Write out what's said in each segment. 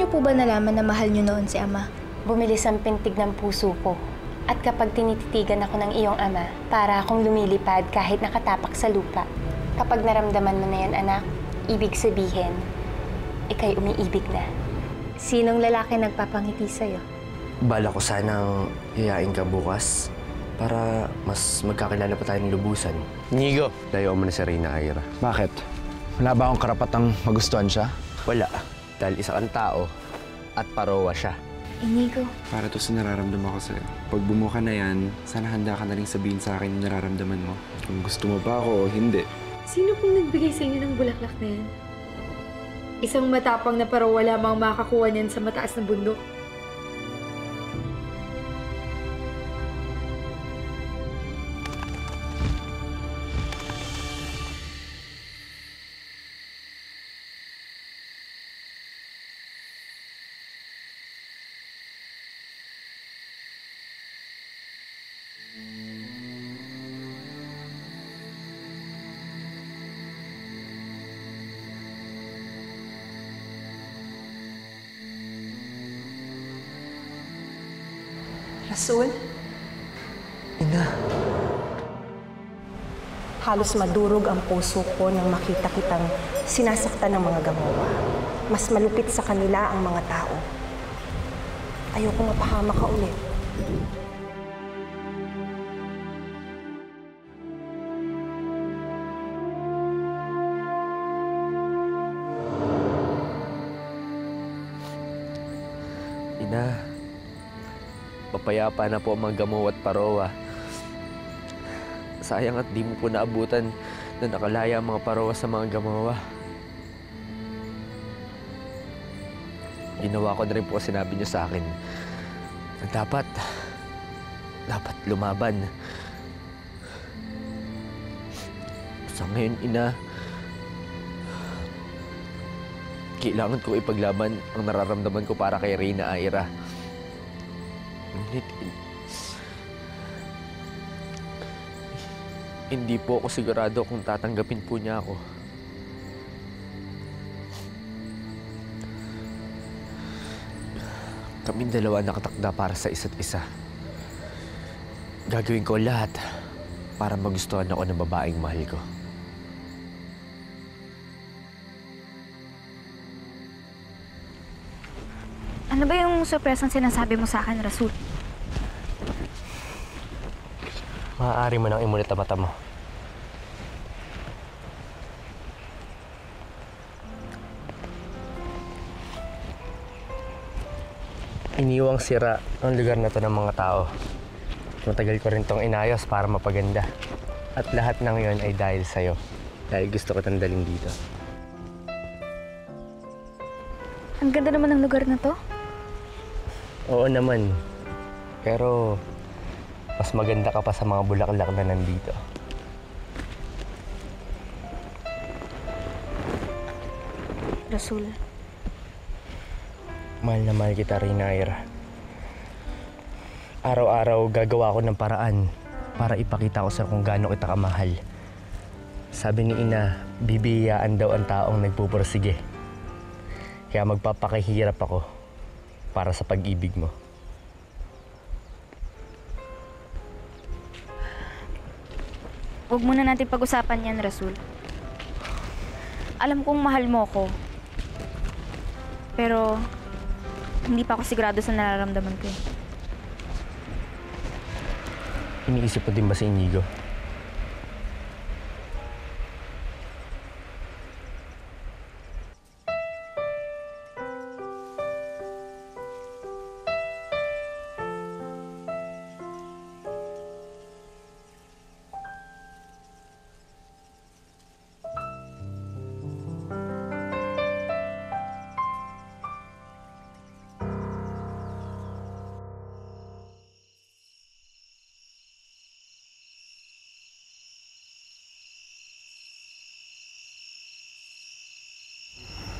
niyo po ba nalaman na mahal niyo noon si Ama? Bumilis ang pintig ng puso ko. At kapag tinititigan ako ng iyong ama, para akong lumilipad kahit nakatapak sa lupa. Kapag naramdaman mo na yan, anak, ibig sabihin, ika'y umiibig na. Sinong lalaki nagpapangiti sa'yo? Bala ko sanang yayain ka bukas para mas magkakilala pa tayo ng lubusan. Inigo, layo mo na si Reyna Aira. Bakit? Wala ba akong karapatang magustuhan siya? Wala, dahil isa kang tao at parowa siya. Inigo. Para to sa nararamdaman ko sa'yo. Pag bumuka na yan, sana handa ka na rin sabihin sa akin yung nararamdaman mo. Kung gusto mo ba ako o hindi. Sino pong nagbigay sa inyo ng bulaklak na yan? Isang matapang na parowa lamang makakuha niyan sa mataas na bundok. Rasul? Ina. Halos madurog ang puso ko nang makita kitang sinasaktan ng mga Gamowa. Mas malupit sa kanila ang mga tao. Ayoko mapahama ka ulit. Ina, papayapa na po ang mga Gamowa at parowa. Sayang at di mo po naabutan na nakalaya ang mga parowa sa mga Gamowa. Ginawa ko na rin po sinabi niyo sa akin na dapat lumaban. Sa ngayon, Ina, kailangan ko ipaglaban ang nararamdaman ko para kay Reyna Aira. Ngunit, hindi po ako sigurado kung tatanggapin po niya ako. Kaming dalawa nakatakda para sa isa't isa. Gagawin ko lahat para magustuhan ako ng babaeng mahal ko. Ano ba yung surpresang sinasabi mo sa akin, Rasul? Maaari mo nang imulit ang mata mo. Iniwang sira ang lugar na to ng mga tao. Matagal ko rin tong inayos para mapaganda. At lahat ng yon ay dahil sa'yo. Dahil gusto ko tang daling dito. Ang ganda naman ng lugar na to. Oo naman. Pero mas maganda ka pa sa mga bulaklak na nandito. Rasul. Mahal na mahal kita, Reyna Aira. Araw-araw gagawa ko ng paraan para ipakita ko sa kung gaano kita kamahal. Sabi ni Ina, bibiyaan daw ang taong nagpupursige. Kaya magpapakahirap ako para sa pag-ibig mo. Huwag muna natin pag-usapan yan, Rasul. Alam kong mahal mo ko. Pero hindi pa ako sigurado sa nararamdaman ko. Iniisip ko din ba si Inigo?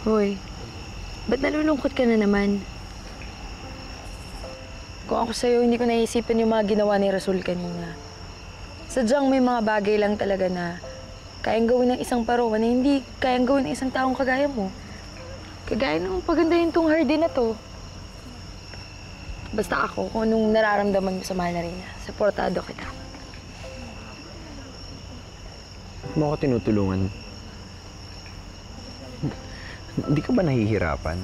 Hoy, ba't nalulungkot ka na naman? Kung ako sa'yo, hindi ko naisipan yung mga ginawa ni Rasul kanina. Sadyang may mga bagay lang talaga na kayang gawin ng isang parowa na hindi kayang gawin ng isang taong kagaya mo. Kagaya ng pagandahin tong Hardy na to. Basta ako, kung anong nararamdaman mo sa mahal na Reyna, supportado kita. Mo ako tinutulungan. Hindi ka ba nahihirapan?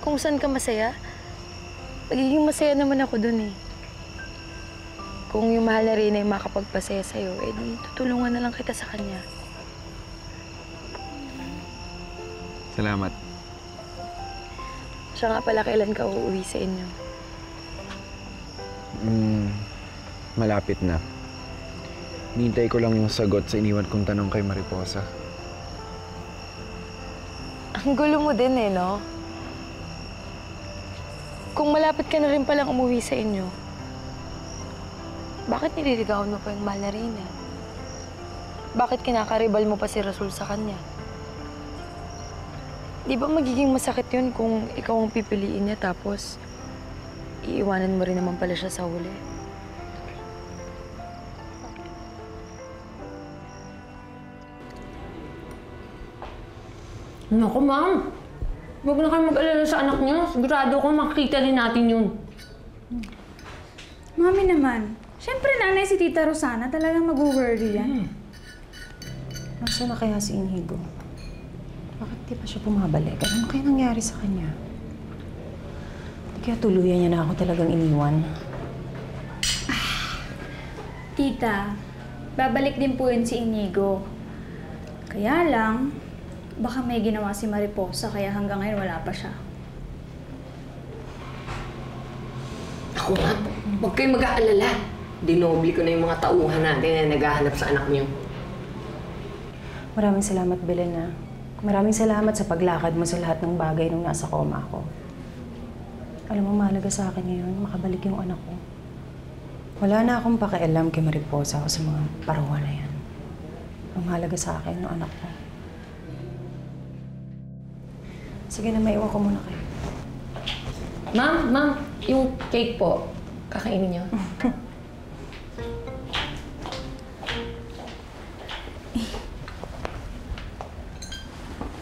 Kung saan ka masaya, magiging masaya naman ako dun eh. Kung yung mahal na Reyna yung makapagpasaya sa'yo, eh di tutulungan na lang kita sa kanya. Salamat. Siya nga pala, kailan ka uuwi sa inyo? Malapit na. Nintay ko lang yung sagot sa iniwan kong tanong kay Mariposa. Ang gulo mo din eh, no? Kung malapit ka na rin palang umuwi sa inyo, bakit nililigawan mo pa yung mahal na Reyna? Bakit kinakaribal mo pa si Rasul sa kanya? Di ba magiging masakit yun kung ikaw ang pipiliin niya tapos iiwanan mo rin naman pala siya sa huli? Naku, ma'am. Huwag na kayo mag-alala sa anak niyo. Sigurado ko makikita rin natin yun. Mami naman, syempre nanay si Tita Rosana talagang mag-worry yan. Nasaan na kaya si Inigo? Bakit di pa siya bumabalik? Ano kaya nangyari sa kanya? Di kaya tuluyan niya na ako talagang iniwan. Tita, babalik din po yun si Inigo. Kaya lang, baka may ginawa si Mariposa kaya hanggang ngayon wala pa siya. Ako nga, huwag kayong mag-aalala. Dinobli ko na yung mga tauhan natin na naghahanap sa anak niyo. Maraming salamat, Belena. Maraming salamat sa paglakad mo sa lahat ng bagay nung nasa koma ako. Alam mo, mahalaga sa akin ngayon, makabalik yung anak ko. Wala na akong pakialam kay Mariposa o sa mga parawa na yan. Ang mahalaga sa akin, yung anak ko. Sige na, maiwan ko muna kayo. Ma'am, yung cake po, kakainin niyo.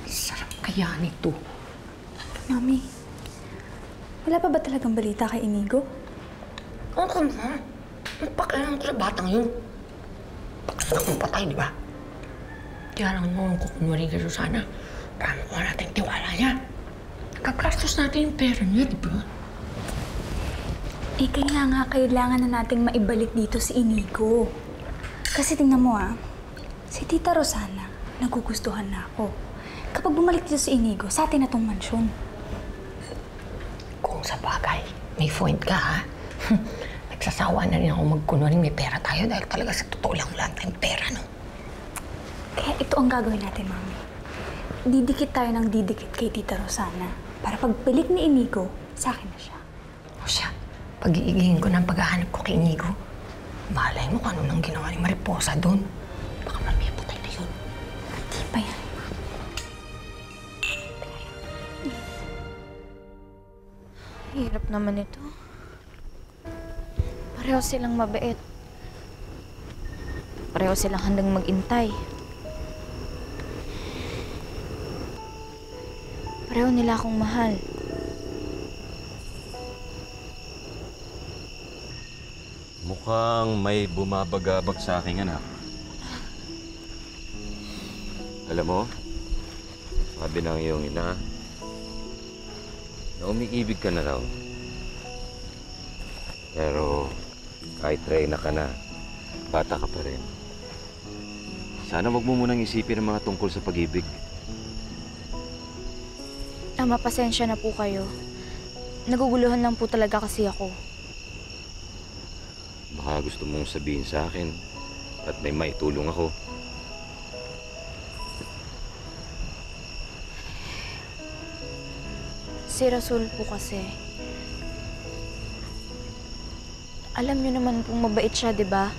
Sarap kaya nito. Mami, wala pa ba talagang balita kay Inigo? Oo, ma'am. Ang pakialam ko sa batang yun. Paksak mong patay, di ba? Kaya lang naman kukunwari ka sana. Para makuha natin tiwala niya. Nagkagastos natin yung pera niya, di ba? Eh, kaya nga kailangan na nating maibalik dito si Inigo. Kasi tingnan mo si Tita Rosana, nagugustuhan na ako. Kapag bumalik dito si Inigo, sa atin na tong mansyon. Kung sa bagay, may point ka, ha? Nagsasawa na rin ako magkunwaring may pera tayo dahil talaga sa totoo lang wala tayong pera, no? Kaya ito ang gagawin natin, Mami. Didikit tayo ng didikit kay Tita Rosana para pagbalik ni Inigo, sa akin na siya. O siya, pag-iigihin ko ng paghahanap ko kay Inigo, malay mo kung ano nang ginawa ni Mariposa doon. Baka mamaya patay na yun. Di pa yan. Hirap naman ito. Pareho silang mabait. Pareho silang handang mag-intay. Pareho nila akong mahal. Mukhang may bumabagabag sa aking anak. Alam mo, sabi ng iyong ina, na umiibig ka na raw. Pero kahit Reyna ka na, bata ka pa rin. Sana wag mo munang isipin ang mga tungkol sa pag-ibig. Ama, pasensya na po kayo. Naguguluhan lang po talaga kasi ako. Baka gusto mong sabihin sa akin at may maitulong ako. Si Rasul po kasi. Alam niyo naman pong mabait siya, di ba?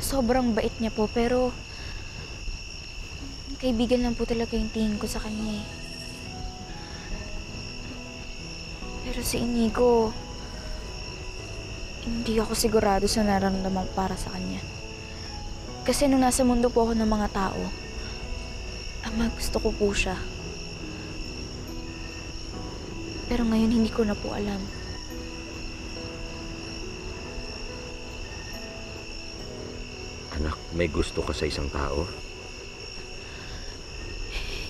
Sobrang bait niya po, pero kaibigan lang po talaga yung tingin ko sa kanya eh. Pero si Inigo, hindi ako sigurado sa nararamdaman para sa kanya. Kasi nung nasa mundo po ako ng mga tao, ang Ama, gusto ko po siya. Pero ngayon hindi ko na po alam. Anak, may gusto ka sa isang tao?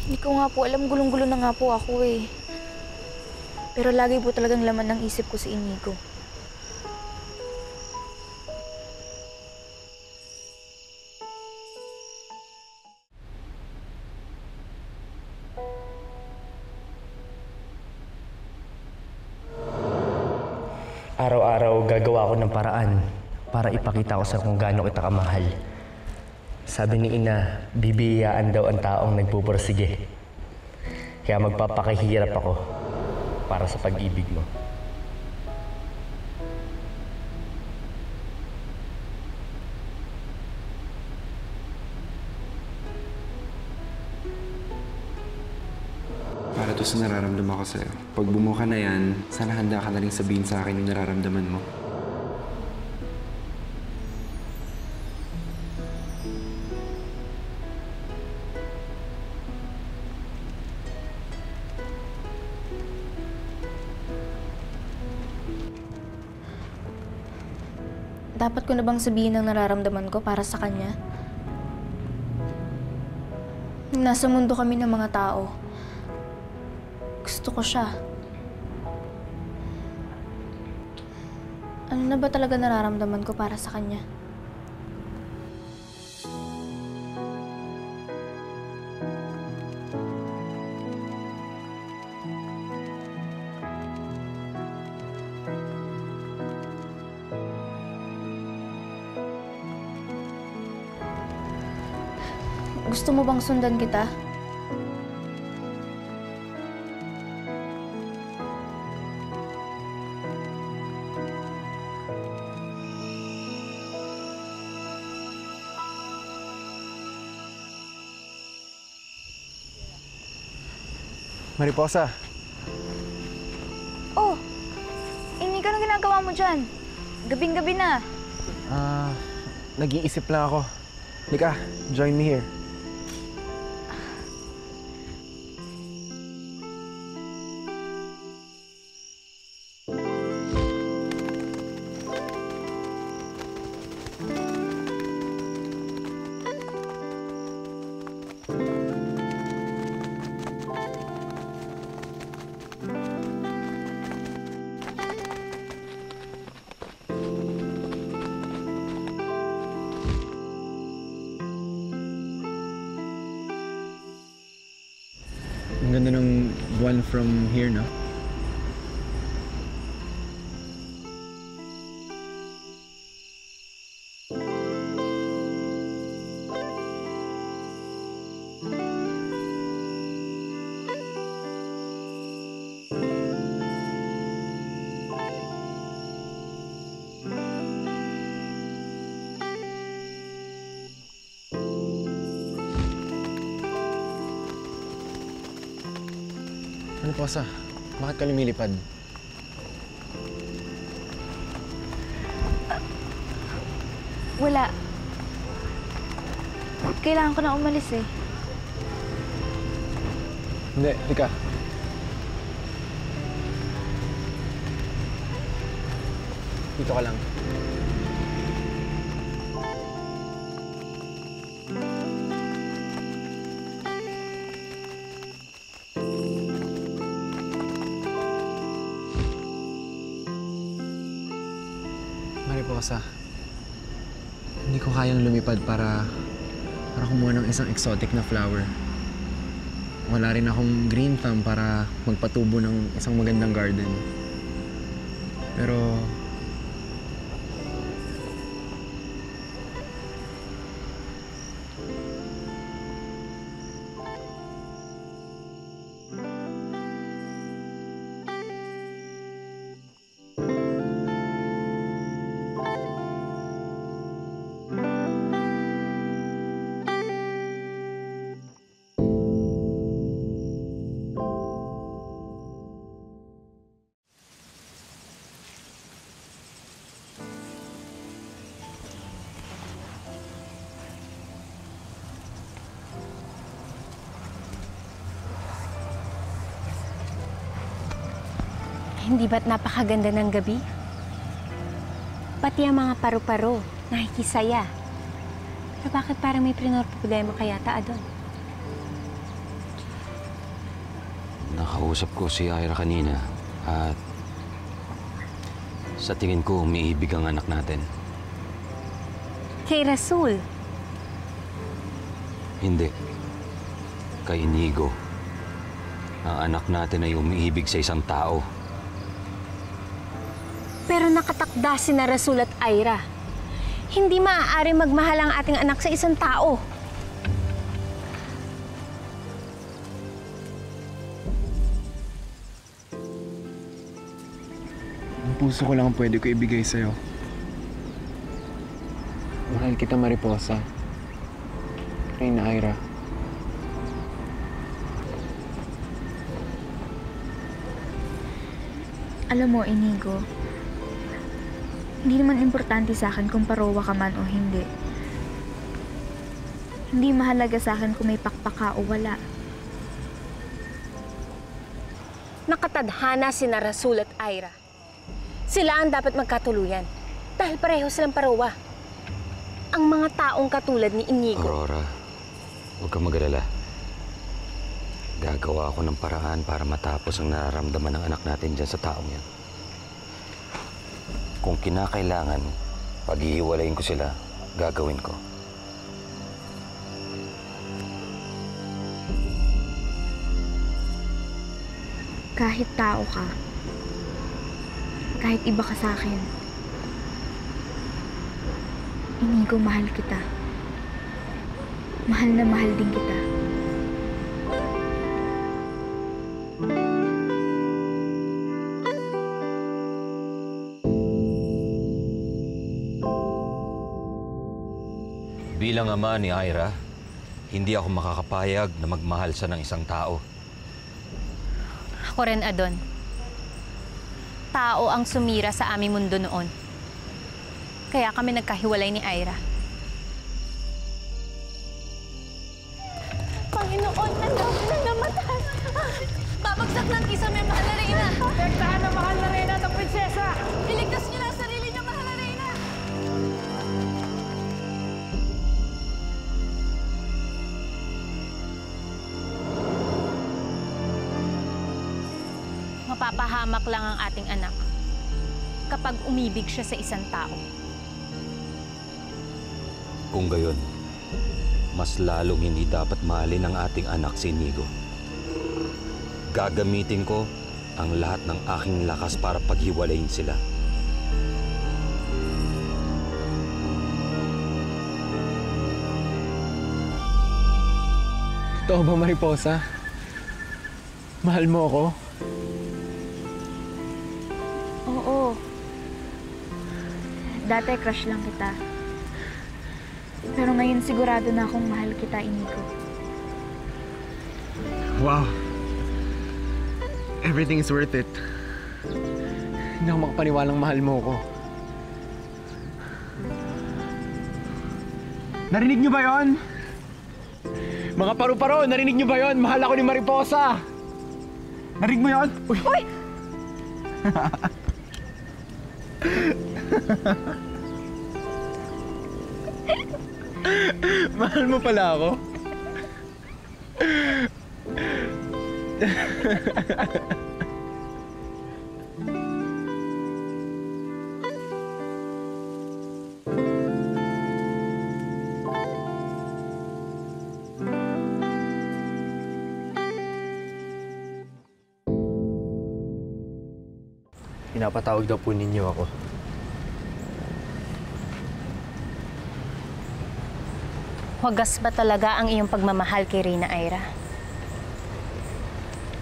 Hindi ko nga po alam, gulong-gulo na nga po ako eh. Pero lagi po talagang laman ng isip ko si Inigo. Araw-araw gagawa ko ng paraan para ipakita ko sa kung gaano kita kamahal. Sabi ni Ina, bibiyaan daw ang taong nagpupursige. Kaya magpapakahirap ako para sa pag-ibig mo. Para to sa nararamdaman ko sa'yo. Pag bumuo ka na yan, sana handa ka na rin sabihin sa akin yung nararamdaman mo. Dapat ko na bang sabihin ang nararamdaman ko para sa kanya? Nasa mundo kami ng mga tao. Gusto ko siya. Ano na ba talaga nararamdaman ko para sa kanya? Gusto mo bang sundan kita? Mariposa, Oh! Inigo, anong ginagawa mo dyan? Gabing-gabi na. nag-iisip lang ako. Lika, join me here. Ang ganda ng buwan from here, no? Ano, Posa? Bakit ka lumilipad? Wala. Kailangan ko na umalis eh. Hindi, lika. Dito ka lang. Mariposa, hindi ko kayang lumipad para kumuha ng isang exotic na flower. Wala rin akong green thumb para magpatubo ng isang magandang garden. Pero Hindi ba't napakaganda ng gabi? Pati ang mga paru-paro, nakikisaya. Pero bakit parang may problema kaya doon? Nakausap ko si Ira kanina at sa tingin ko umiibig ang anak natin. Kay Rasul. Hindi. Kay Inigo. Ang anak natin ay umiibig sa isang tao. Pero nakatakda si na Rasul at Ira. Hindi maaari magmahal ang ating anak sa isang tao. Ang puso ko lang ang pwede ko ibigay sa'yo. Mahal kita, Mariposa. Reyna Ira. Alam mo, Inigo, hindi naman importante sa akin kung parowa ka man o hindi. Hindi mahalaga sa akin kung may pakpak ka o wala. Nakatadhana si na Rasul at Ira. Sila ang dapat magkatuluyan dahil pareho silang parowa. Ang mga taong katulad ni Inigo. Aurora, huwag kang mag-alala. Gagawa ako ng paraan para matapos ang nararamdaman ng anak natin dyan sa taong yan. Kung kinakailangan, paghihiwalayin ko sila, gagawin ko. Kahit tao ka, kahit iba ka sa akin, Inigo, mahal kita. Mahal na mahal din kita. Bilang ama ni Ira, hindi ako makakapayag na magmahal siya ng isang tao. Ako rin, Adon. Tao ang sumira sa aming mundo noon. Kaya kami nagkahiwalay ni Ira. Panginoon, ang dami na namatay. Babagsak ng isa may mahal na Reyna. Protektahan ng mahal na Reyna at ang prinsesa! Iligtas niyo lang ang sarili niyo, mahal na Reyna. Mapapahamak lang ang ating anak kapag umibig siya sa isang tao. Kung gayon, mas lalong hindi dapat mahalin ang ating anak si Inigo. Gagamitin ko ang lahat ng aking lakas para paghiwalayin sila. Totoo ba, Mariposa? Mahal mo ako? Oo. Dati crush lang kita. Pero ngayon sigurado na akong mahal kita, Inigo. Wow. Everything is worth it. Hindi ako makapaniwalang mahal mo ako. Narinig niyo ba yon? Mga paru-paro, narinig niyo ba yon? Mahal ako ni Mariposa! Narinig mo yon? Uy! Uy! Mahal mo pala ako? Pinapatawag daw po ninyo ako. Wagas ba talaga ang iyong pagmamahal kay Reyna Ira?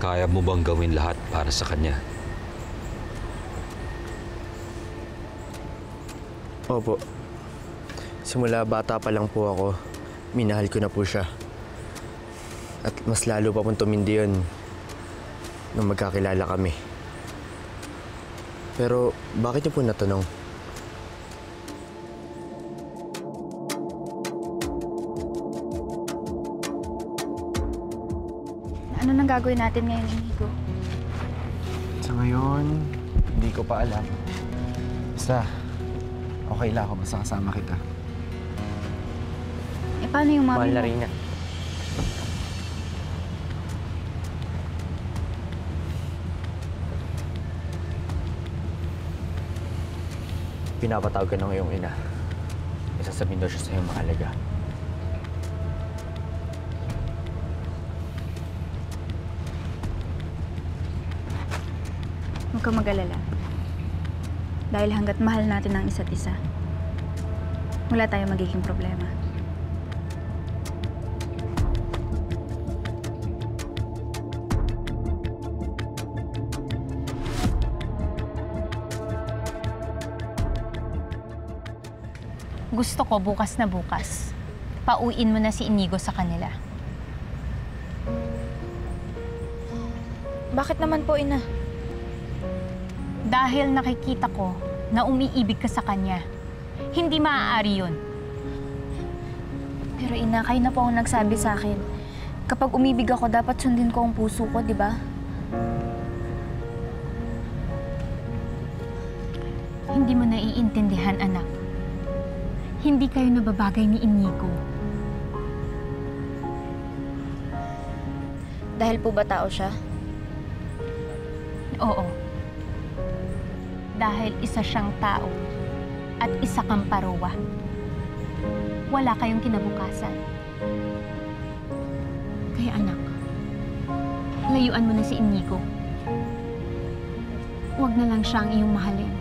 Kaya mo bang gawin lahat para sa kanya? Opo. Simula bata pa lang po ako, minahal ko na po siya. At mas lalo pa pong tumindi yun nung magkakilala kami. Pero bakit niyo po natanong? Ano nang gagawin natin ngayon, Inigo? Sa ngayon, hindi ko pa alam. Basta, okay lang ako. Basta kasama kita. Eh, paano yung mami Mahal mo? na Reyna. Pinapatawag ka ng iyong ina. May sasabihin daw siya sa'yo mahalaga. Huwag kang mag-alala. Dahil hanggat mahal natin ang isa't isa, wala tayong magiging problema. Gusto ko bukas na bukas, pauwiin mo na si Inigo sa kanila. Bakit naman po, Ina? Dahil nakikita ko na umiibig ka sa kanya. Hindi maaari yun. Pero Ina, kayo na po ang nagsabi sa akin. Kapag umibig ako, dapat sundin ko ang puso ko, di ba? Hindi mo naiintindihan, anak. Hindi kayo nababagay ni Inigo. Dahil po ba tao siya? Oo. Dahil isa siyang tao at isa kang parowa. Wala kayong kinabukasan. Kaya anak, layuan mo na si Inigo. Huwag na lang siyang iyong mahalin.